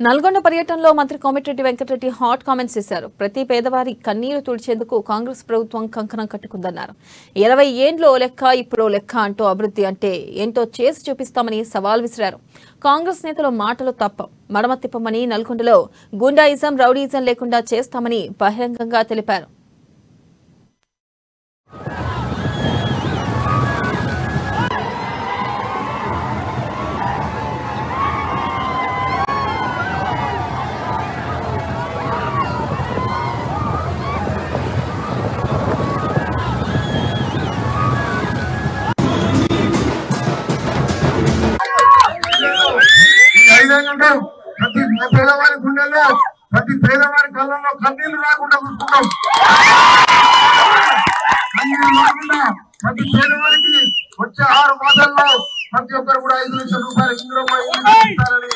నల్గొండ పర్యటనలో మంత్రి Komatireddy Venkatareddy hot comments చేశారు. ప్రతి పేదవారి కన్నీరు తుడిచేందుకు కాంగ్రెస్ ప్రభుత్వం కంకణం కట్టుకుందన్నారు. 20 ఏండ్లో లెక్క ఇప్పుడు లెక్క అంటూ అభివృద్ధి అంటే ఏంటో చేసి చూపిస్తామని సవాల్ విసిరారు. కాంగ్రెస్ నేతల మాటలు తప్ప మడమ తిప్పమని, నల్గొండలో గుండాయిజం రౌడీయిజం లేకుండా చేస్తామని బహిరంగంగా తెలిపారు. ప్రతి పేదవారి గుండెల్లో, ప్రతి పేదవారి కళ్ళల్లో కన్నీళ్లు రాకుండా చూసుకుంటాం. కన్నీళ్లు రాకుండా ప్రతి పేదవారికి వచ్చే 6 మాసాల్లో ప్రతి ఒక్కరు కూడా 5 లక్షల రూపాయలు ఇందులో ఇస్తారని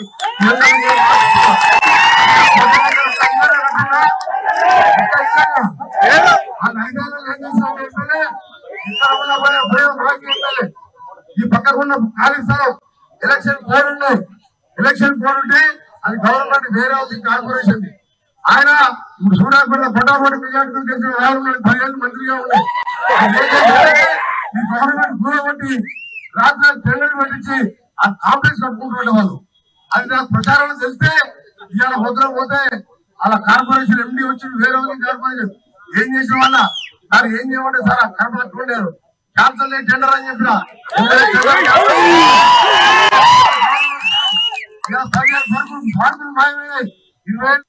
ఈ పక్కకున్న ఖాళీ స్థలం ఎలక్షన్ కోడ్ ఉన్నాయి. ఎలక్షన్ కోడ్ ఉంటే అది గవర్నమెంట్ వేరే అవుతుంది, కార్పొరేషన్. ఆయన సూడాపేట పొటాపొటి మెజార్టీ చేసిన 10 ఏళ్ళు మంత్రిగా ఉన్నాయి. ఈ గవర్నమెంట్ కూడబట్టి రాత్రి టెండర్ పెట్టించి ఆ కాంప్లెక్స్ కట్టుకుంటుండే వాళ్ళు. అది నాకు ప్రచారంలో తెలిస్తే ఇవాళ భద్రం పోతే అలా కార్పొరేషన్ ఎండి వచ్చి వేరే కార్పొరేషన్ ఏం చేసిన వాళ్ళ సార్ ఏం చేయమంటే సార్ ఆ కార్పొరేషన్ ఉండేవారు క్యాన్సల్ టెండర్ అని చెప్పిన భారత భారత